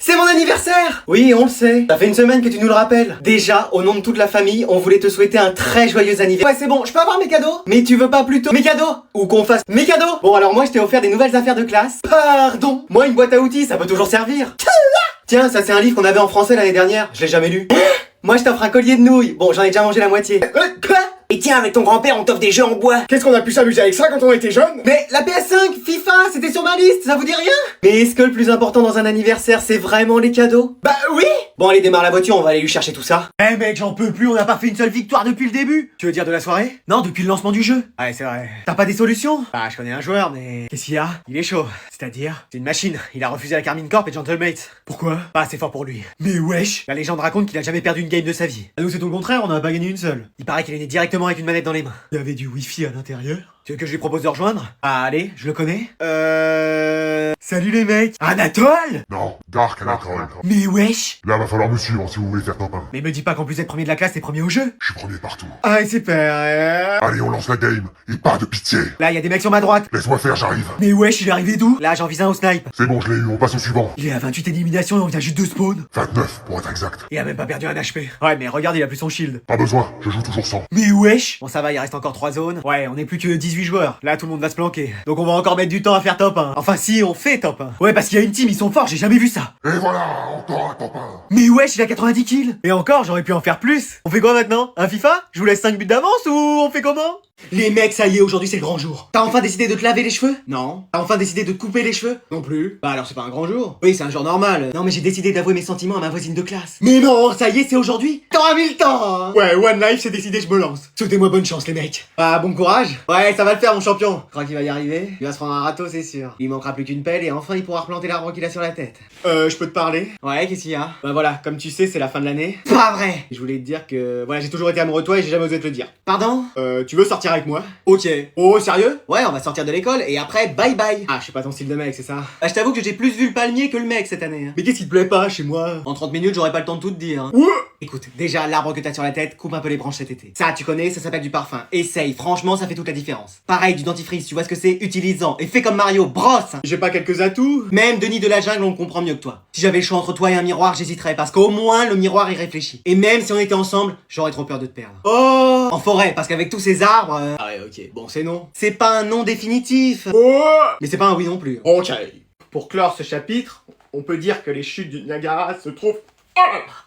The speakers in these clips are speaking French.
C'est mon anniversaire! Oui, on le sait. Ça fait une semaine que tu nous le rappelles. Déjà, au nom de toute la famille, on voulait te souhaiter un très joyeux anniversaire. Ouais, c'est bon, je peux avoir mes cadeaux? Mais tu veux pas plutôt mes cadeaux? Ou qu'on fasse mes cadeaux? Bon, alors moi, je t'ai offert des nouvelles affaires de classe. Pardon? Moi, une boîte à outils, ça peut toujours servir. Tiens, ça c'est un livre qu'on avait en français l'année dernière. Je l'ai jamais lu. Moi, je t'offre un collier de nouilles. Bon, j'en ai déjà mangé la moitié. Quoi? Et tiens, avec ton grand-père, on t'offre des jeux en bois. Qu'est-ce qu'on a pu s'amuser avec ça quand on était jeunes? Mais la PS5, FIFA, c'était sur ma liste, ça vous dit rien? Mais est-ce que le plus important dans un anniversaire, c'est vraiment les cadeaux? Bah oui. Bon, allez, démarre la voiture, on va aller lui chercher tout ça. Eh mec, j'en peux plus, on n'a pas fait une seule victoire depuis le début. Tu veux dire de la soirée? Non, depuis le lancement du jeu. Ouais, c'est vrai. T'as pas des solutions? Bah, je connais un joueur, mais... Qu'est-ce qu'il y a? Il est chaud. C'est-à-dire? C'est une machine. Il a refusé la Carmine Corp et Gentlemates. Pourquoi? Pas assez fort pour lui. Mais wesh. La légende raconte qu'il a jamais perdu une game de sa vie. Ah, nous c'est tout le contraire, on n'a pas gagné une seule. Il paraît qu'il est né directement avec une manette dans les mains. Il y avait du wifi à l'intérieur. Tu veux que je lui propose de rejoindre? Ah, allez, je le connais. Salut les mecs. Anatole? Non, Dark Anatole. Mais wesh. Là, va falloir me suivre si vous voulez faire top 1. Mais me dis pas qu'en plus d'être premier de la classe, t'es premier au jeu. Je suis premier partout. Ah, super. Allez, on lance la game. Et pas de pitié. Là, il y a des mecs sur ma droite. Laisse-moi faire, j'arrive. Mais wesh, il est arrivé d'où? Là, j'en vise un au snipe. C'est bon, je l'ai eu, on passe au suivant. Il est à 28 éliminations et on vient juste de spawn. 29, pour être exact. Il a même pas perdu un HP. Ouais, mais regarde, il a plus son shield. Pas besoin, je joue toujours sans. Mais wesh. Bon, ça va, il reste encore 3 zones. Ouais, on est plus que 18 joueurs. Là, tout le monde va se planquer. Donc, on va encore mettre du temps à faire top 1. Enfin si, on fait top 1. Ouais, parce qu'il y a une team, ils sont forts, j'ai jamais vu ça. Et voilà, encore un top 1. Mais wesh, il a 90 kills. Et encore, j'aurais pu en faire plus. On fait quoi maintenant? Un FIFA? Je vous laisse 5 buts d'avance ou on fait comment? Les mecs, ça y est, aujourd'hui c'est le grand jour. T'as enfin décidé de te laver les cheveux? Non. T'as enfin décidé de te couper les cheveux? Non plus. Bah alors c'est pas un grand jour. Oui, c'est un jour normal. Non mais j'ai décidé d'avouer mes sentiments à ma voisine de classe. Mais non, ça y est, c'est aujourd'hui. T'auras mis le temps hein. Ouais, One Life, c'est décidé, je me lance. Souhaitez-moi bonne chance, les mecs. Ah, bon courage. Ouais, ça va le faire mon champion. Je crois qu'il va y arriver. Il va se prendre un râteau, c'est sûr. Il manquera plus qu'une pelle et enfin il pourra replanter l'arbre qu'il a sur la tête. Je peux te parler? Ouais, qu'est-ce qu'il y a? Bah voilà, comme tu sais, c'est la fin de l'année. Pas vrai. Je voulais te dire que, voilà, j'ai toujours été amoureux de toi et j'ai jamais osé te le dire. Pardon? Tu veux sortir avec moi? Ok. Oh, sérieux? Ouais, on va sortir de l'école et après, bye bye. Ah, je suis pas ton style de mec, c'est ça? Bah, je t'avoue que j'ai plus vu le palmier que le mec cette année. Hein. Mais qu'est-ce qui te plaît pas chez moi? En 30 minutes, j'aurais pas le temps de tout te dire. Hein. Ouais. Écoute, déjà, l'arbre que t'as sur la tête, coupe un peu les branches cet été. Ça, tu connais, ça s'appelle du parfum. Essaye, franchement, ça fait toute la différence. Pareil, du dentifrice, tu vois ce que c'est? Utilise-en et fais comme Mario, brosse. J'ai pas quelques atouts? Même Denis de la jungle, on le comprend mieux que toi. Si j'avais le choix entre toi et un miroir, j'hésiterais parce qu'au moins, le miroir y réfléchit. Et même si on était ensemble, j'aurais trop peur de te perdre. Oh! En forêt, parce qu'avec tous ces arbres... Ah ouais, ok. Bon, c'est non. C'est pas un nom définitif. Oh! Mais c'est pas un oui non plus. Ok. Pour clore ce chapitre, on peut dire que les chutes du Niagara se trouvent...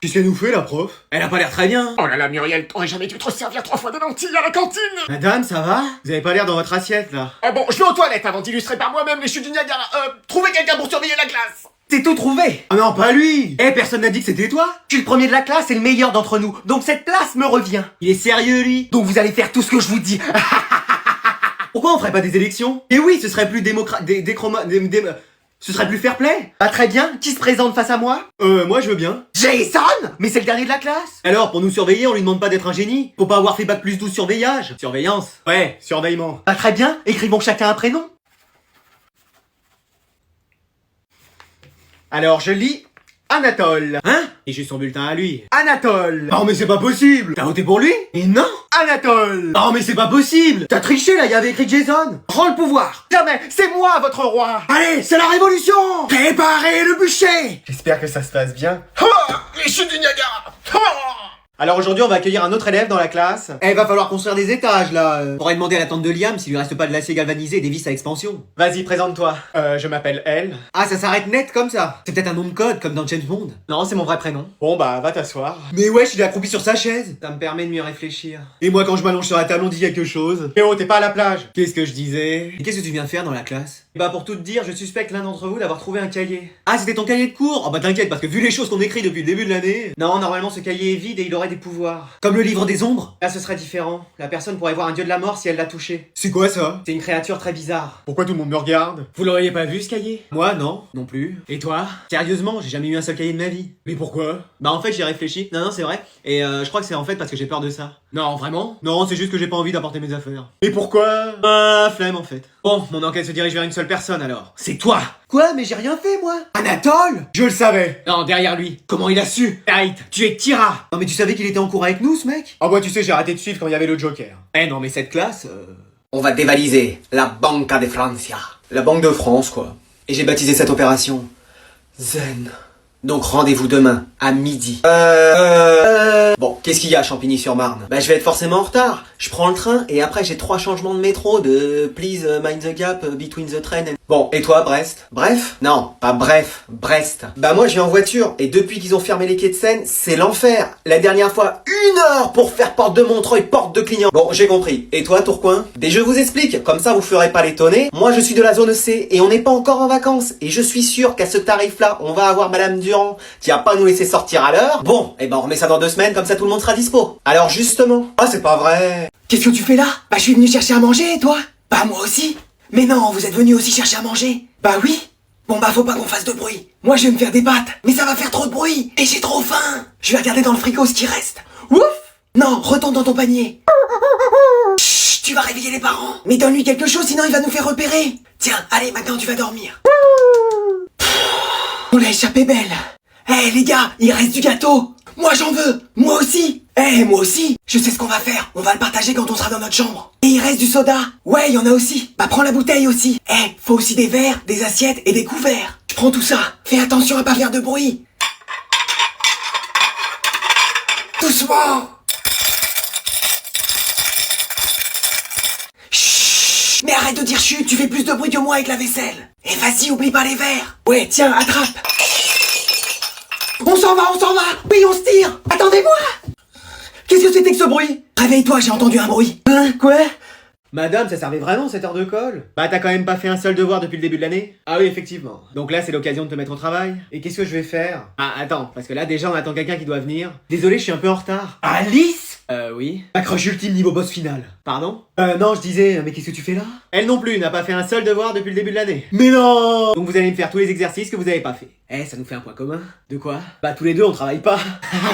Qu'est-ce qu'elle nous fait, la prof? Elle a pas l'air très bien. Oh là là, Muriel, t'aurais jamais dû te servir 3 fois de lentilles à la cantine. Madame, ça va? Vous avez pas l'air dans votre assiette, là. Ah bon, je vais aux toilettes avant d'illustrer par moi-même les chutes du Niagara. Trouvez quelqu'un pour surveiller la classe. T'es tout trouvé. Ah non, pas lui. Eh, personne n'a dit que c'était toi. Je suis le premier de la classe et le meilleur d'entre nous. Donc cette place me revient. Il est sérieux, lui. Donc vous allez faire tout ce que je vous dis. Pourquoi on ferait pas des élections? Et oui, ce serait plus ce serait plus fair play. Ah très bien, qui se présente face à moi? Moi je veux bien. Jason? Mais c'est le dernier de la classe. Alors, pour nous surveiller, on lui demande pas d'être un génie. Faut pas avoir fait bac plus 12 surveillage. Surveillance. Ouais, surveillement. Ah très bien, écrivons chacun un prénom. Alors je lis Anatole. Hein? Et j'ai son bulletin à lui. Anatole. Non mais c'est pas possible. T'as voté pour lui? Et non. Anatole. Non mais c'est pas possible. T'as triché là, il y avait écrit Jason. Rends le pouvoir. Jamais, c'est moi votre roi. Allez, c'est la révolution. Préparez le bûcher. J'espère que ça se passe bien. Les chutes du Niagara. Alors aujourd'hui on va accueillir un autre élève dans la classe. Eh, va falloir construire des étages là. Faudrait demander à la tante de Liam s'il lui reste pas de l'acier galvanisé et des vis à expansion. Vas-y, présente-toi. Je m'appelle Elle. Ah, ça s'arrête net comme ça. C'est peut-être un nom de code comme dans James Bond. Non, c'est mon vrai prénom. Bon bah, va t'asseoir. Mais wesh, il est accroupi sur sa chaise. Ça me permet de mieux réfléchir. Et moi quand je m'allonge sur la table, on dit quelque chose. Eh oh, t'es pas à la plage. Qu'est-ce que je disais? Et qu'est-ce que tu viens faire dans la classe? Bah pour tout te dire, je suspecte l'un d'entre vous d'avoir trouvé un cahier. Ah, c'était ton cahier de cours? Oh bah t'inquiète, parce que vu les choses qu'on écrit depuis le début de l'année... Non, normalement ce cahier est vide et il aurait des pouvoirs. Comme le livre des ombres? Là ce serait différent. La personne pourrait voir un dieu de la mort si elle l'a touché. C'est quoi ça? C'est une créature très bizarre. Pourquoi tout le monde me regarde? Vous l'auriez pas vu ce cahier? Moi non, non plus. Et toi? Sérieusement, j'ai jamais eu un seul cahier de ma vie. Mais pourquoi? Bah en fait j'y ai réfléchi. Non c'est vrai. Et je crois que c'est en fait parce que j'ai peur de ça. Non vraiment? Non, c'est juste que j'ai pas envie d'apporter mes affaires. Mais pourquoi? Flemme en fait. Bon, mon enquête se dirige vers une seule personne alors. C'est toi! Quoi? Mais j'ai rien fait moi! Anatole? Je le savais. Non, derrière lui. Comment il a su? Arrête, tu es Tira! Non mais tu savais qu'il était en cours avec nous ce mec? Ah moi tu sais, j'ai arrêté de suivre quand il y avait le Joker. Eh non mais cette classe... On va dévaliser la Banca de Francia. La Banque de France, quoi. Et j'ai baptisé cette opération Zen Donc rendez-vous demain, à midi. Bon, qu'est-ce qu'il y a, Champigny-sur-Marne? Bah, je vais être forcément en retard. Je prends le train et après j'ai 3 changements de métro de please mind the gap between the train and... Bon, et toi, Brest? Bref? Non, pas bref, Brest. Bah moi, je viens en voiture et depuis qu'ils ont fermé les quais de Seine, c'est l'enfer. La dernière fois, 1 heure pour faire porte de Montreuil, porte de Clignancourt. Bon, j'ai compris. Et toi, Tourcoing? Et je vous explique, comme ça vous ferez pas l'étonner. Moi, je suis de la zone C et on n'est pas encore en vacances. Et je suis sûr qu'à ce tarif-là, on va avoir Madame Durand qui va pas nous laisser sortir à l'heure. Bon, et ben on remet ça dans 2 semaines, comme ça tout le monde sera dispo. Alors justement... Ah, c'est pas vrai. Qu'est-ce que tu fais là? Bah je suis venu chercher à manger, et toi? Bah moi aussi. Mais non, vous êtes venu aussi chercher à manger. Bah oui. Bon bah faut pas qu'on fasse de bruit. Moi je vais me faire des pâtes, mais ça va faire trop de bruit. Et j'ai trop faim. Je vais regarder dans le frigo ce qui reste. Ouf. Non, retourne dans ton panier. Chut, tu vas réveiller les parents. Mais donne-lui quelque chose, sinon il va nous faire repérer. Tiens, allez, maintenant tu vas dormir. On l'a échappé belle. Eh les gars, il reste du gâteau. Moi j'en veux. Moi aussi. Eh moi aussi. Je sais ce qu'on va faire. On va le partager quand on sera dans notre chambre. Et il reste du soda. Ouais, il y en a aussi. Bah prends la bouteille aussi. Eh, faut aussi des verres, des assiettes et des couverts. Je prends tout ça. Fais attention à pas faire de bruit. Doucement. Chut. Mais arrête de dire chut, tu fais plus de bruit que moi avec la vaisselle. Et vas-y, oublie pas les verres. Ouais, tiens, attrape. On s'en va. Oui, on se tire. Attendez-moi. Qu'est-ce que c'était que ce bruit? Réveille-toi, j'ai entendu un bruit. Hein? Quoi? Madame, ça servait vraiment cette heure de colle? Bah t'as quand même pas fait un seul devoir depuis le début de l'année? Ah oui, effectivement. Donc là c'est l'occasion de te mettre au travail. Et qu'est-ce que je vais faire? Ah attends, parce que là déjà on attend quelqu'un qui doit venir. Désolé, je suis un peu en retard. Alice? Oui. Accroche ultime niveau boss final. Pardon? Non, je disais, mais qu'est-ce que tu fais là? Elle non plus n'a pas fait un seul devoir depuis le début de l'année. Mais non! Donc vous allez me faire tous les exercices que vous avez pas fait. Eh, ça nous fait un point commun. De quoi? Bah tous les deux on travaille pas.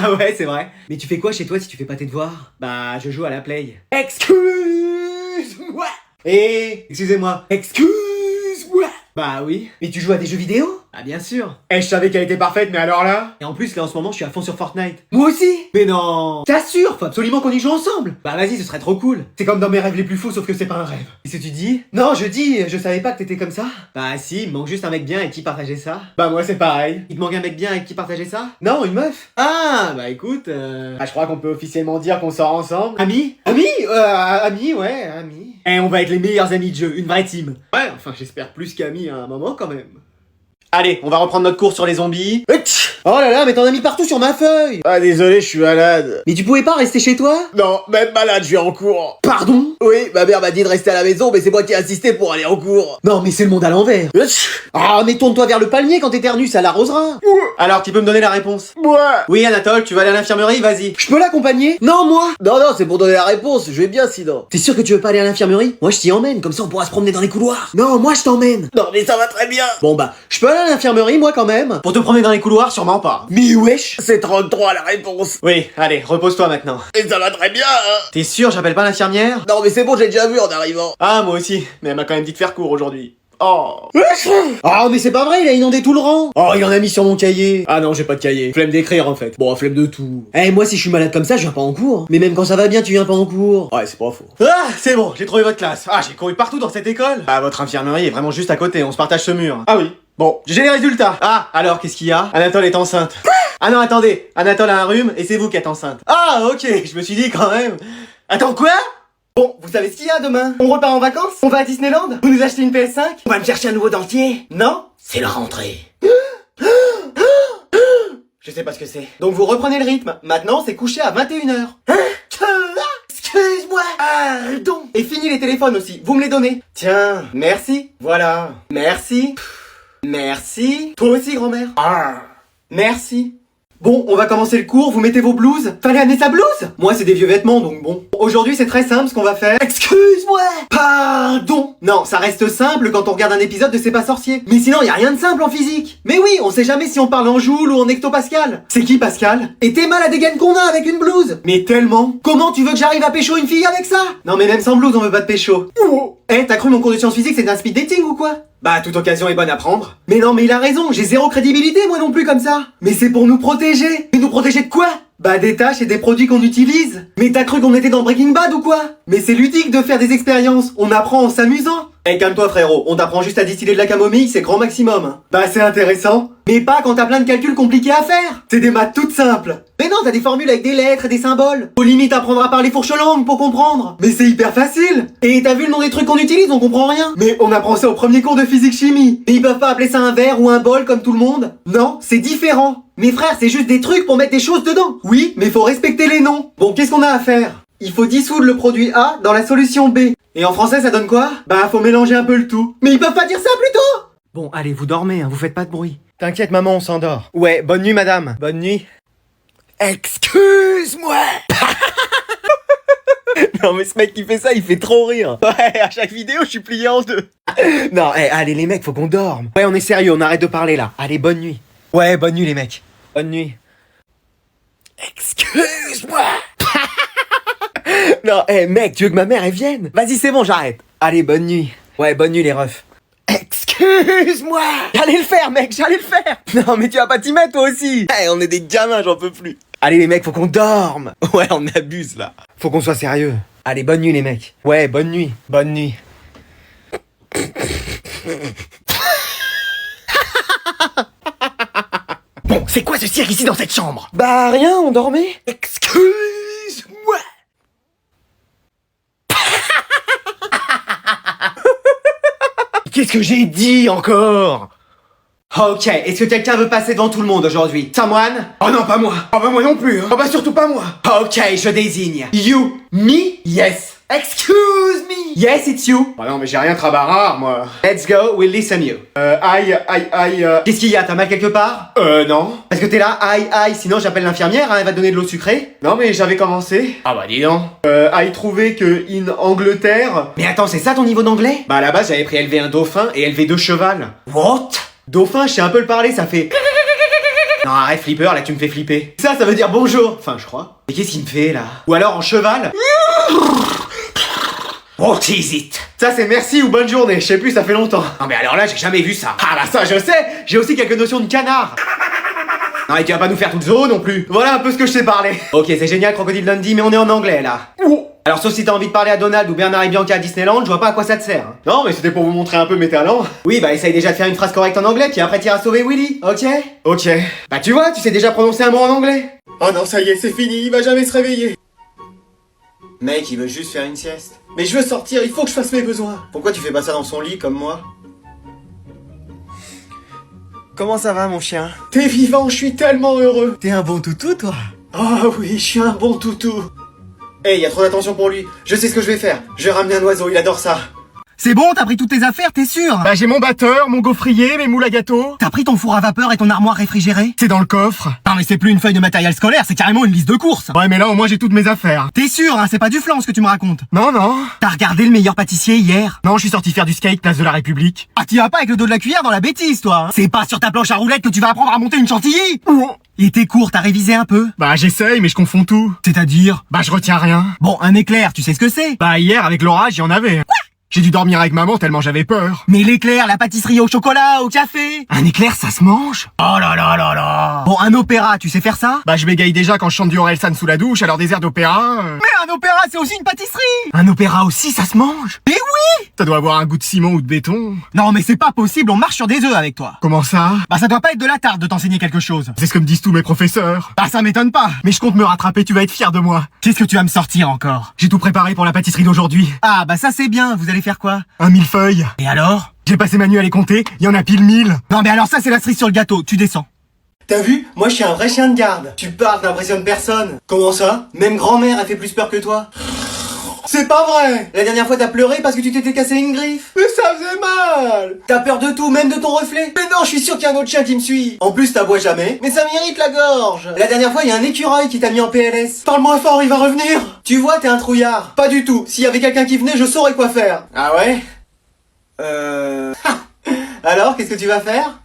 Ah ouais, c'est vrai. Mais tu fais quoi chez toi si tu fais pas tes devoirs? Bah je joue à la play. Excuse-moi! Excusez-moi. Excuse-moi! Bah oui. Mais tu joues à des jeux vidéo? Ah bien sûr. Eh, je savais qu'elle était parfaite, mais alors là? Et en plus, là en ce moment, je suis à fond sur Fortnite. Moi aussi? Mais non! T'assures? Faut absolument qu'on y joue ensemble! Bah vas-y, ce serait trop cool. C'est comme dans mes rêves les plus fous, sauf que c'est pas un rêve. Qu'est-ce que tu dis? Non, je savais pas que t'étais comme ça. Bah si, il me manque juste un mec bien avec qui partager ça. Bah moi c'est pareil. Il te manque un mec bien avec qui partager ça? Non, une meuf. Ah, bah écoute, Ah, je crois qu'on peut officiellement dire qu'on sort ensemble. Amis? Amis, ouais, amis. Eh, on va être les meilleurs amis de jeu, une vraie team. Ouais, enfin j'espère plus qu'amis à un moment quand même. Allez, on va reprendre notre cours sur les zombies. Oh là là, mais t'en as mis partout sur ma feuille. Ah désolé, je suis malade. Mais tu pouvais pas rester chez toi? Non, même malade, je vais en cours. Pardon? Oui, ma mère m'a dit de rester à la maison, mais c'est moi qui ai insisté pour aller en cours. Non mais c'est le monde à l'envers. Ah mais tourne-toi vers le palmier quand t'éternues, ça l'arrosera. Alors, tu peux me donner la réponse? Moi. Oui, Anatole, tu vas aller à l'infirmerie, vas-y. Je peux l'accompagner? Non moi. Non, c'est pour donner la réponse, je vais bien sinon. T'es sûr que tu veux pas aller à l'infirmerie? Moi je t'y emmène, comme ça on pourra se promener dans les couloirs. Non, moi je t'emmène. Non, mais ça va très bien. Bon bah, je peux aller à l'infirmerie moi quand même. Pour te promener dans les couloirs, sûrement pas. Mais wesh. C'est 33 la réponse. Oui, allez, repose-toi maintenant. Et ça va très bien, hein. T'es sûr, j'appelle pas l'infirmière? Non, mais c'est bon, j'ai déjà vu en arrivant. Ah, moi aussi, mais elle m'a quand même dit de faire court aujourd'hui. Oh. Ah mais c'est pas vrai, il a inondé tout le rang. Oh, il en a mis sur mon cahier. Ah non, j'ai pas de cahier. Flemme d'écrire en fait. Bon, flemme de tout. Eh, moi si je suis malade comme ça, je viens pas en cours. Mais même quand ça va bien, tu viens pas en cours. Ouais, c'est pas faux. Ah, c'est bon, j'ai trouvé votre classe. Ah, j'ai couru partout dans cette école. Ah, votre infirmerie est vraiment juste à côté, on se partage ce mur. Ah oui. Bon, j'ai les résultats. Ah, alors qu'est-ce qu'il y a? Anatole est enceinte. Ah non, attendez, Anatole a un rhume et c'est vous qui êtes enceinte. Ah, ok, je me suis dit quand même. Attends, quoi? Bon, vous savez ce qu'il y a demain? On repart en vacances? On va à Disneyland? Vous nous achetez une PS5? On va me chercher un nouveau dentier? Non? C'est la rentrée. Je sais pas ce que c'est. Donc vous reprenez le rythme. Maintenant, c'est couché à 21h. Hein? Excuse-moi. Pardon. Et fini les téléphones aussi. Vous me les donnez. Tiens, merci. Voilà. Merci. Merci. Toi aussi, grand-mère. Merci. Bon, on va commencer le cours, vous mettez vos blouses. Fallait amener sa blouse? Moi, c'est des vieux vêtements, donc bon. Aujourd'hui, c'est très simple ce qu'on va faire. Excuse-moi. Pardon. Non, ça reste simple quand on regarde un épisode de C'est pas sorcier. Mais sinon, y a rien de simple en physique. Mais oui, on sait jamais si on parle en joule ou en hectopascal. C'est qui, Pascal? Et t'es mal à des gaines qu'on a avec une blouse. Mais tellement. Comment tu veux que j'arrive à pécho une fille avec ça? Non, mais même sans blouse, on veut pas de pécho. Eh, t'as cru mon cours de sciences physiques c'est un speed dating ou quoi? Bah, toute occasion est bonne à prendre. Mais non, mais il a raison, j'ai zéro crédibilité moi non plus comme ça. Mais c'est pour nous protéger. Mais nous protéger de quoi? Bah des tâches et des produits qu'on utilise. Mais t'as cru qu'on était dans Breaking Bad ou quoi? Mais c'est ludique de faire des expériences, on apprend en s'amusant. Eh calme-toi frérot, on t'apprend juste à distiller de la camomille, c'est grand maximum. Hein. Bah c'est intéressant. Mais pas quand t'as plein de calculs compliqués à faire. C'est des maths toutes simples. Mais non, t'as des formules avec des lettres et des symboles. Aux limites apprendre à parler fourche langue pour comprendre. Mais c'est hyper facile. Et t'as vu le nom des trucs qu'on utilise, on comprend rien. Mais on apprend ça au premier cours de physique-chimie. Et ils peuvent pas appeler ça un verre ou un bol comme tout le monde. Non, c'est différent. Mes frères, c'est juste des trucs pour mettre des choses dedans. Oui, mais faut respecter les noms. Bon, qu'est-ce qu'on a à faire? Il faut dissoudre le produit A dans la solution B. Et en français, ça donne quoi? Bah, faut mélanger un peu le tout. Mais ils peuvent pas dire ça plutôt! Bon, allez, vous dormez, hein, vous faites pas de bruit. T'inquiète, maman, on s'endort. Ouais, bonne nuit, madame. Bonne nuit. Excuse-moi! Non, mais ce mec qui fait ça, il fait trop rire. Ouais, à chaque vidéo, je suis plié en deux. Non, allez, les mecs, faut qu'on dorme. Ouais, on est sérieux, on arrête de parler là. Allez, bonne nuit. Ouais, bonne nuit, les mecs. Bonne nuit. Excuse-moi! Non, mec, tu veux que ma mère elle vienne? Vas-y, c'est bon, j'arrête. Allez, bonne nuit. Ouais, bonne nuit les refs. Excuse-moi! J'allais le faire, mec, j'allais le faire! Non, mais tu vas pas t'y mettre toi aussi! On est des gamins, j'en peux plus. Allez les mecs, faut qu'on dorme! Ouais, on abuse là. Faut qu'on soit sérieux. Allez, bonne nuit les mecs. Ouais, bonne nuit. Bonne nuit. Bon, c'est quoi ce cirque ici dans cette chambre? Bah rien, on dormait. Excuse-moi! Qu'est-ce que j'ai dit encore? Ok, est-ce que quelqu'un veut passer devant tout le monde aujourd'hui? Someone? Oh non, pas moi. Oh bah moi non plus. Oh bah surtout pas moi. Ok, je désigne. You. Me? Yes. Excuse me. Yes, it's you. Bah non, mais j'ai rien de trabarard, moi. Let's go, we'll listen you. Qu'est-ce qu'il y a? T'as mal quelque part? Non. Parce que t'es là, aïe, sinon j'appelle l'infirmière, hein, elle va te donner de l'eau sucrée. Non, mais j'avais commencé. Ah bah dis donc. I trouvé que in Angleterre... Mais attends, c'est ça ton niveau d'anglais? Bah à la base, j'avais pris LV1 dauphin et LV2 cheval. What? Dauphin, je sais un peu le parler, ça fait... Non, arrête, flipper, là tu me fais flipper. Ça veut dire bonjour. Enfin, je crois. Mais qu'est-ce qu'il me fait, là? Ou alors en cheval? What is it? Ça c'est merci ou bonne journée, je sais plus, ça fait longtemps. Non mais alors là, j'ai jamais vu ça. Ah bah ça je sais, j'ai aussi quelques notions de canard. Non et tu vas pas nous faire toute zoo non plus. Voilà un peu ce que je sais parler. Ok, c'est génial, Crocodile Dundee, mais on est en anglais, là. Alors sauf si t'as envie de parler à Donald ou Bernard et Bianca à Disneyland, je vois pas à quoi ça te sert. Hein. Non mais c'était pour vous montrer un peu mes talents. Oui bah essaye déjà de faire une phrase correcte en anglais, puis après t'iras sauver Willy, ok? Ok. Bah tu vois, tu sais déjà prononcer un mot en anglais. Oh non ça y est, c'est fini, il va jamais se réveiller. Mec, il veut juste faire une sieste. Mais je veux sortir, il faut que je fasse mes besoins. Pourquoi tu fais pas ça dans son lit comme moi? Comment ça va mon chien? T'es vivant, je suis tellement heureux. T'es un bon toutou toi? Oh oui, je suis un bon toutou. Hey, y a trop d'attention pour lui. Je sais ce que je vais faire. Je vais ramener un oiseau, il adore ça. C'est bon, t'as pris toutes tes affaires, t'es sûr? Bah j'ai mon batteur, mon gaufrier, mes moules à gâteau. T'as pris ton four à vapeur et ton armoire réfrigérée? C'est dans le coffre. Non mais c'est plus une feuille de matériel scolaire, c'est carrément une liste de courses. Ouais mais là au moins j'ai toutes mes affaires. T'es sûr, hein, c'est pas du flan ce que tu me racontes? Non, non. T'as regardé le meilleur pâtissier hier? Non, je suis sorti faire du skate place de la République. Ah, t'y vas pas avec le dos de la cuillère dans la bêtise, toi, hein? C'est pas sur ta planche à roulettes que tu vas apprendre à monter une chantilly! Et tes cours, t'as révisé un peu? Bah j'essaye mais je confonds tout. C'est-à-dire? Bah je retiens rien. Bon, un éclair, tu sais ce que c'est? Bah hier avec l'orage, il y en avait. J'ai dû dormir avec maman tellement j'avais peur. Mais l'éclair, la pâtisserie au chocolat, au café? Un éclair, ça se mange? Oh là là là là! Bon, un opéra, tu sais faire ça? Bah je bégaye déjà quand je chante du Orelsan sous la douche, alors des airs d'opéra... Mais un opéra, c'est aussi une pâtisserie! Un opéra aussi, ça se mange? Mais oui! Ça doit avoir un goût de ciment ou de béton. Non mais c'est pas possible, on marche sur des œufs avec toi. Comment ça? Bah ça doit pas être de la tarte de t'enseigner quelque chose. C'est ce que me disent tous mes professeurs. Bah ça m'étonne pas. Mais je compte me rattraper, tu vas être fier de moi. Qu'est-ce que tu vas me sortir encore? J'ai tout préparé pour la pâtisserie d'aujourd'hui. Ah bah ça c'est bien, vous allez faire quoi? Un millefeuille. Et alors? J'ai passé ma nuit à les compter, il y en a pile 1000. Non mais alors ça c'est la cerise sur le gâteau, tu descends. T'as vu? Moi je suis un vrai chien de garde. Tu parles, t'impressionnes personne. Comment ça? Même grand-mère a fait plus peur que toi. C'est pas vrai! La dernière fois t'as pleuré parce que tu t'étais cassé une griffe. Mais ça faisait mal! T'as peur de tout, même de ton reflet? Mais non, je suis sûr qu'il y a un autre chien qui me suit. En plus t'aboies jamais, mais ça m'irrite la gorge. La dernière fois il y a un écureuil qui t'a mis en PLS. Parle-moi fort, il va revenir! Tu vois, t'es un trouillard. Pas du tout. S'il y avait quelqu'un qui venait, je saurais quoi faire. Ah ouais? Alors, qu'est-ce que tu vas faire?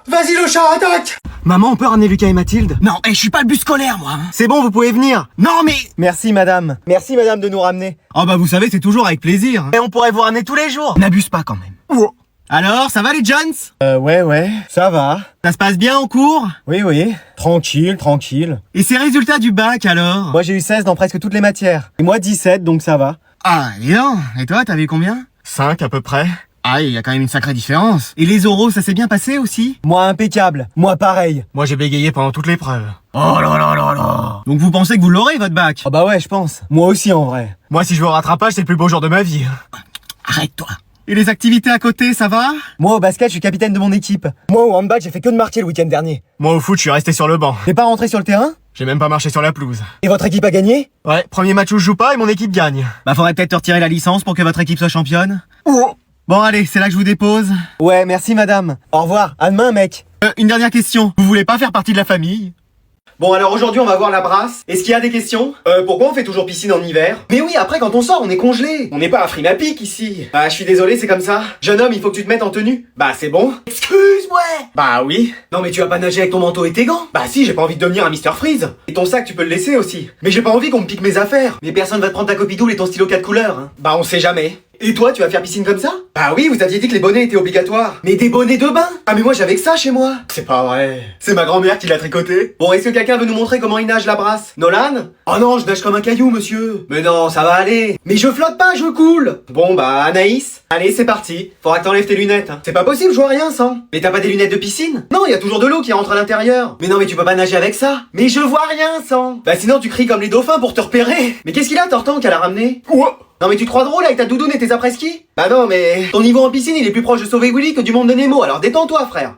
Vas-y le chat, attaque! Maman, on peut ramener Lucas et Mathilde? Non, je suis pas le bus scolaire, moi. Hein. C'est bon, vous pouvez venir. Non, mais... Merci madame. Merci madame de nous ramener. Oh bah vous savez, c'est toujours avec plaisir. Hein. Et on pourrait vous ramener tous les jours. N'abuse pas quand même. Oh, Alors, ça va les Jones? Ouais, ça va. Ça se passe bien en cours? Oui, tranquille. Et ces résultats du bac alors? Moi j'ai eu 16 dans presque toutes les matières. Et moi 17, donc ça va. Ah, dis donc. Et toi, t'as vu combien? 5 à peu près. Ah, il y a quand même une sacrée différence. Et les oraux, ça s'est bien passé aussi? Moi impeccable. Moi pareil. Moi, j'ai bégayé pendant toute l'épreuve. Oh là là là là. Donc vous pensez que vous l'aurez, votre bac? Ah bah ouais, je pense. Moi aussi en vrai. Moi, si je veux au rattrapage, c'est le plus beau jour de ma vie. Arrête-toi. Et les activités à côté, ça va? Moi au basket, je suis capitaine de mon équipe. Moi au handball, j'ai fait que de marquer le week-end dernier. Moi, au foot, je suis resté sur le banc. T'es pas rentré sur le terrain? J'ai même pas marché sur la pelouse. Et votre équipe a gagné? Ouais, premier match où je joue pas et mon équipe gagne. Bah, faudrait peut-être te retirer la licence pour que votre équipe soit championne. Oh. Bon, allez, c'est là que je vous dépose. Ouais, merci madame. Au revoir, à demain mec. Une dernière question. Vous voulez pas faire partie de la famille? Bon alors aujourd'hui on va voir la brasse. Est-ce qu'il y a des questions? Pourquoi on fait toujours piscine en hiver? Mais oui, après quand on sort on est congelé. On n'est pas à Frimapic ici. Ah je suis désolé, c'est comme ça. Jeune homme, il faut que tu te mettes en tenue. Bah c'est bon. Excuse-moi. Bah oui. Non mais tu vas pas nager avec ton manteau et tes gants? Bah si, j'ai pas envie de devenir un Mr Freeze. Et ton sac tu peux le laisser aussi. Mais j'ai pas envie qu'on me pique mes affaires. Mais personne va te prendre ta copie double et ton stylo 4 couleurs. Hein. Bah on sait jamais. Et toi, tu vas faire piscine comme ça? Bah oui, vous aviez dit que les bonnets étaient obligatoires. Mais des bonnets de bain? Ah mais moi j'avais que ça chez moi. C'est pas vrai. C'est ma grand-mère qui l'a tricoté. Bon, est-ce que quelqu'un veut nous montrer comment il nage la brasse? Nolan? Oh non, je nage comme un caillou, monsieur. Mais non, ça va aller. Mais je flotte pas, je coule. Bon bah, Anaïs, allez, c'est parti. Faudra que t'enlèves tes lunettes. Hein. C'est pas possible, je vois rien sans. Mais t'as pas des lunettes de piscine? Non, il y a toujours de l'eau qui rentre à l'intérieur. Mais non, mais tu peux pas nager avec ça. Mais je vois rien sans. Bah sinon tu cries comme les dauphins pour te repérer. Mais qu'est-ce qu'il a, Tortan, qu'elle a ramené? Non mais tu te crois drôle avec ta doudoune et tes après-ski? Bah non mais ton niveau en piscine il est plus proche de Sauver Willy que du monde de Nemo, alors détends-toi frère.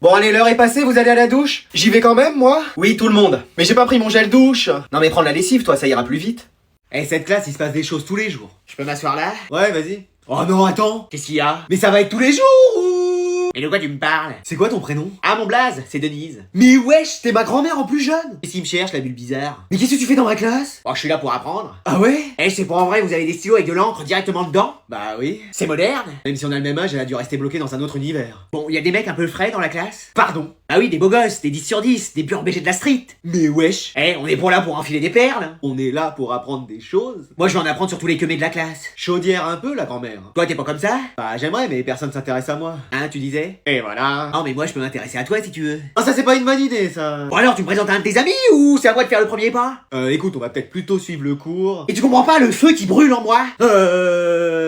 Bon allez, l'heure est passée, vous allez à la douche? J'y vais quand même moi? Oui, tout le monde. Mais j'ai pas pris mon gel douche. Non mais prends de la lessive toi, ça ira plus vite. Eh, cette classe, il se passe des choses tous les jours. Je peux m'asseoir là? Ouais, vas-y. Oh non, attends. Qu'est-ce qu'il y a? Mais ça va être tous les jours ou... Et de quoi tu me parles? C'est quoi ton prénom? Ah, mon blaze, c'est Denise. Mais wesh, t'es ma grand-mère en plus jeune. Et s'il me cherche, la bulle bizarre? Mais qu'est-ce que tu fais dans ma classe? Oh, je suis là pour apprendre. Ah ouais? Eh, c'est pour en vrai, vous avez des stylos avec de l'encre directement dedans? Bah oui. C'est moderne. Même si on a le même âge, elle a dû rester bloquée dans un autre univers. Bon, il y a des mecs un peu frais dans la classe? Pardon. Ah oui, des beaux gosses, des 10 sur 10, des purs BG de la street. Mais wesh. Eh, on est pour là pour enfiler des perles. On est là pour apprendre des choses. Moi, je vais en apprendre sur tous les queumés de la classe. Chaudière un peu, la grand-mère. Toi, t'es pas comme ça? Bah j'aimerais, mais personne s'intéresse à moi. Hein, tu disais? Et voilà. Non, mais moi, je peux m'intéresser à toi si tu veux. Oh, ça c'est pas une bonne idée, ça. Bon alors, tu me présentes un de tes amis ou c'est à moi de faire le premier pas? Écoute, on va peut-être plutôt suivre le cours. Et tu comprends pas le feu qui brûle en moi?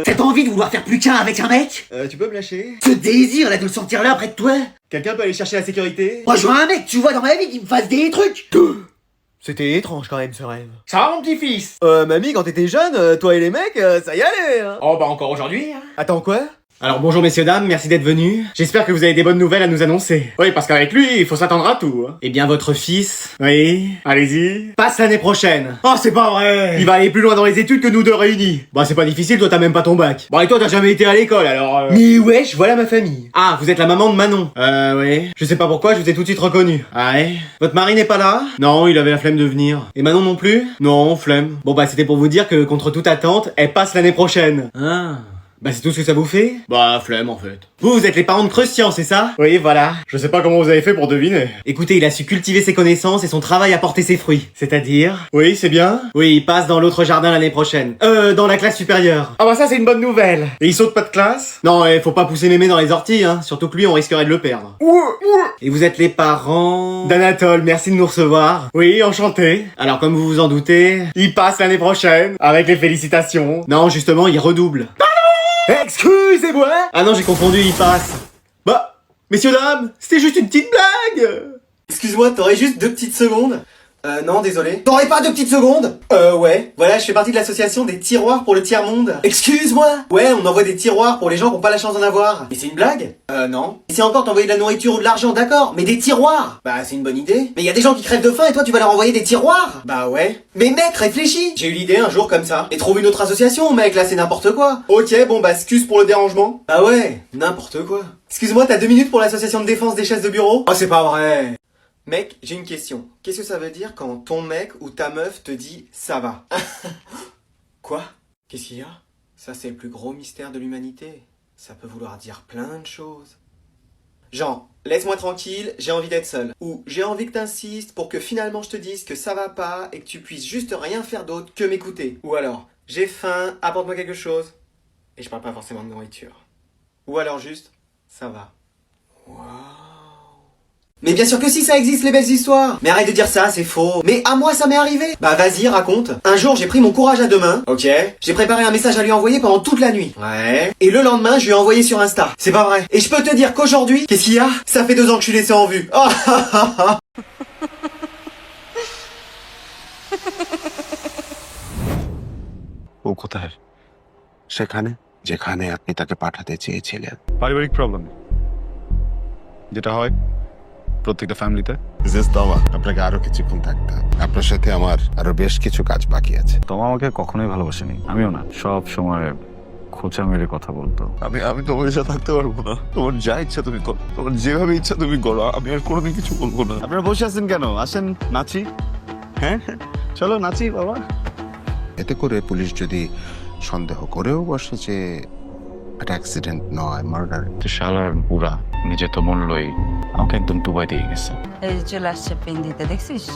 Cette envie de vouloir faire plus qu'un avec un mec? Tu peux me lâcher? Ce désir là de le sentir là près de toi? Quelqu'un peut aller chercher la sécurité? Moi je veux un mec, tu vois, dans ma vie qui me fasse des trucs! C'était étrange quand même ce rêve. Ça va mon petit-fils? Mamie, quand t'étais jeune, toi et les mecs, ça y allait, hein. Oh bah encore aujourd'hui, hein. Attends, quoi? Alors bonjour messieurs dames, merci d'être venus. J'espère que vous avez des bonnes nouvelles à nous annoncer. Oui, parce qu'avec lui, il faut s'attendre à tout. Hein. Eh bien votre fils, oui, allez-y, passe l'année prochaine. Oh, c'est pas vrai. Il va aller plus loin dans les études que nous deux réunis. Bah c'est pas difficile, toi t'as même pas ton bac. Bon et toi t'as jamais été à l'école alors... Mais wesh, voilà ma famille. Ah, vous êtes la maman de Manon. Oui. Je sais pas pourquoi, je vous ai tout de suite reconnu. Ah ouais. Votre mari n'est pas là? Non, il avait la flemme de venir. Et Manon non plus? Non, flemme. Bon bah c'était pour vous dire que contre toute attente, elle passe l'année prochaine. Ah. Bah c'est tout ce que ça vous fait? Bah flemme en fait. Vous êtes les parents de Christian, c'est ça? Oui, voilà. Je sais pas comment vous avez fait pour deviner. Écoutez, il a su cultiver ses connaissances et son travail a porté ses fruits. C'est-à-dire? Oui, c'est bien. Oui, il passe dans l'autre jardin l'année prochaine. Dans la classe supérieure. Ah bah ça c'est une bonne nouvelle. Et il saute pas de classe? Non, faut pas pousser mémé dans les orties, hein. Surtout que lui, on risquerait de le perdre. Et vous êtes les parents... d'Anatole, merci de nous recevoir. Oui, enchanté. Alors comme vous vous en doutez, il passe l'année prochaine. Avec les félicitations. Non, justement, il redouble. Excusez-moi. Ah non, j'ai confondu, il passe. Bah, messieurs dames, c'était juste une petite blague. Excuse-moi, t'aurais juste 2 petites secondes? Non, désolé. T'aurais pas 2 petites secondes? Ouais. Voilà, je fais partie de l'association des tiroirs pour le tiers-monde. Excuse-moi. Ouais, on envoie des tiroirs pour les gens qui ont pas la chance d'en avoir. Mais c'est une blague? Non. Et c'est encore t'envoyer de la nourriture ou de l'argent, d'accord. Mais des tiroirs? Bah, c'est une bonne idée. Mais y a des gens qui crèvent de faim et toi tu vas leur envoyer des tiroirs? Bah ouais. Mais mec, réfléchis. J'ai eu l'idée un jour comme ça. Et trouve une autre association, mec, là c'est n'importe quoi. Ok, bon bah, excuse pour le dérangement. Ah ouais, n'importe quoi. Excuse-moi, t'as 2 minutes pour l'association de défense des chaises de bureau? Oh, c'est pas vrai. Mec, j'ai une question. Qu'est-ce que ça veut dire quand ton mec ou ta meuf te dit « ça va » Quoi? Qu'est-ce qu'il y a? Ça, c'est le plus gros mystère de l'humanité. Ça peut vouloir dire plein de choses. Genre, laisse-moi tranquille, j'ai envie d'être seul. Ou j'ai envie que t'insistes pour que finalement je te dise que ça va pas et que tu puisses juste rien faire d'autre que m'écouter. Ou alors, j'ai faim, apporte-moi quelque chose. Et je parle pas forcément de nourriture. Ou alors juste, ça va. Waouh. Mais bien sûr que si, ça existe les belles histoires. Mais arrête de dire ça, c'est faux. Mais à moi ça m'est arrivé. Bah vas-y, raconte. Un jour j'ai pris mon courage à deux mains. Ok. J'ai préparé un message à lui envoyer pendant toute la nuit. Ouais. Et le lendemain je lui ai envoyé sur Insta. C'est pas vrai. Et je peux te dire qu'aujourd'hui, qu'est-ce qu'il y a? Ça fait 2 ans que je suis laissé en vue. Oh, ও কোথায়? সেখানে যেখানে আপনি তাকে পাঠাতে চেয়েছিলেন। পারিবারিক প্রবলেম যেটা হয় প্রত্যেকটা ফ্যামিলিতে। মিসেস তমা, আপনাকে আরো কিছুক্ষণ থাকতে হবে। আপনার সাথে আমার আরো বেশ কিছু কাজ বাকি আছে। তোমা আমাকে কখনোই ভালোবাসেনি, আমিও না। সব সময় খোঁচা মেরে কথা বলতো। আমি তোমার সাথে থাকতে পারবো না। তোমার যা ইচ্ছা তুমি করো, তোমার যেভাবে ইচ্ছা তুমি করো, আমি আর কোনোদিন কিছু বলবো না। আপনারা বসে আছেন কেন? আসেন নাচি। হ্যাঁ চলো নাচি বাবা। এতে করে পুলিশ যদি সন্দেহ করেও বসে যে এটা অ্যাক্সিডেন্ট নয়, মার্ডার। শালার বুড়া নিজে তো মূল্যই আমাকে একদম ডুবাই দিয়ে গেছে। এই যে চলে আসছে পেন দিতে, দেখছিস?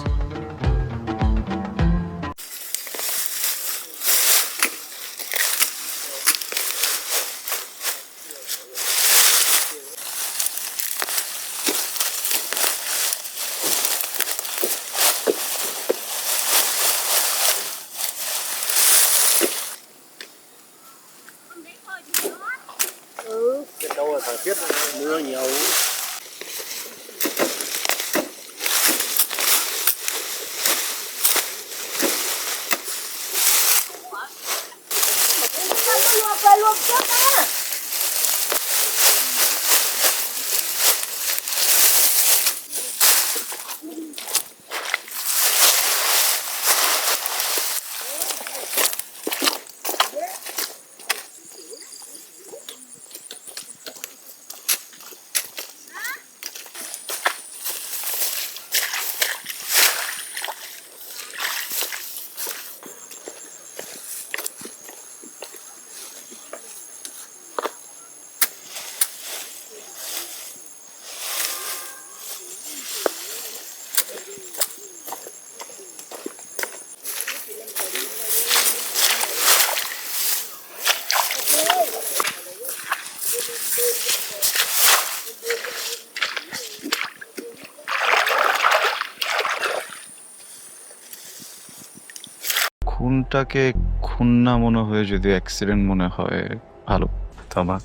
খুনটাকে খুন না মনে হয়ে যদি অ্যাক্সিডেন্ট মনে হয় ভালো। তোমা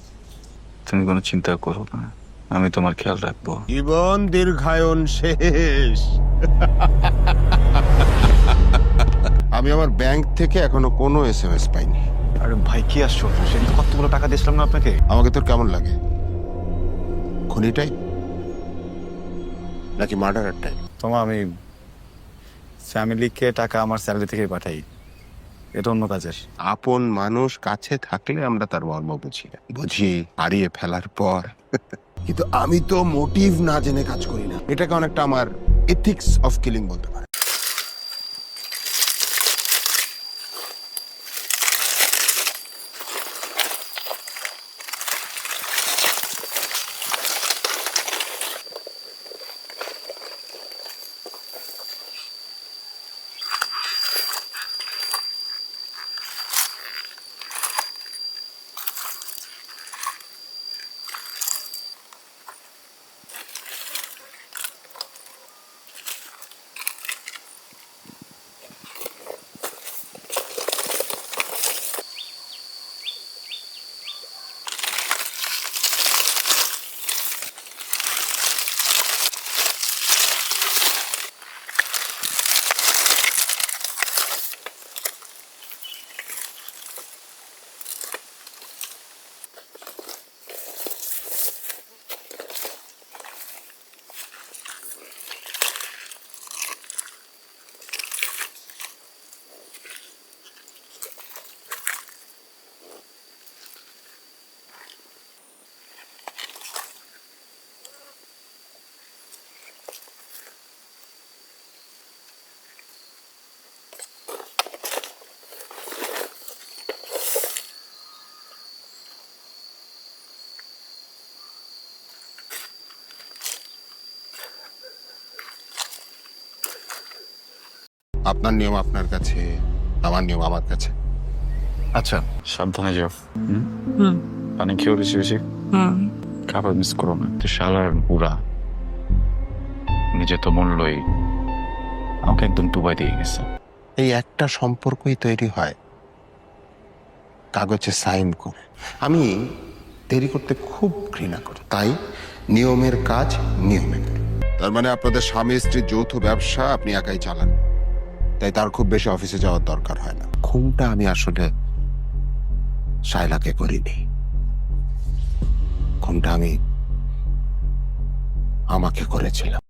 তুমি কোনো চিন্তা করো না, আমি তোমার খেয়াল রাখবো। জীবন দীর্ঘায়ন শেষ। আমি আমার ব্যাংক থেকে এখনো কোনো SMS পাইনি। আরে ভাই কি আসছো? সেদিন কতগুলো টাকা দিয়েছিলাম না আপনাকে। আমাকে তোর কেমন লাগে? খুনিটাই নাকি মার্ডারারটাই? তোমা আমি ফ্যামিলিকে টাকা আমার স্যালারি থেকেই পাঠাই, এটা অন্য কাজের। আপন মানুষ কাছে থাকলে আমরা তার মর্ম বুঝি না, বুঝি হারিয়ে ফেলার পর। কিন্তু আমি তো মোটিভ না জেনে কাজ করি না। এটাকে অনেকটা আমার এথিক্স অফ কিলিং বলতে পারে। আপনার নিয়ম আপনার কাছে, আমার নিয়ম আমার কাছে। আচ্ছা সাবধানে যাও। পানি খেয়েও বেশি বেশি। হুম খাবার মিস করো না। তো শালার বুড়া নিজে তো মূল্যই আমাকে একদম ডুবাই দিয়ে গেছে। এই একটা সম্পর্কই তৈরি হয় কাগজে সাইন করে। আমি দেরি করতে খুব ঘৃণা করি, তাই নিয়মের কাজ নিয়মে করি। তার মানে আপনাদের স্বামী স্ত্রীর যৌথ ব্যবসা আপনি একাই চালান, তাই তার খুব বেশি অফিসে যাওয়ার দরকার হয় না। খুনটা আমি আসলে শায়লাকে করিনি, খুনটা আমি আমাকে করেছিলাম।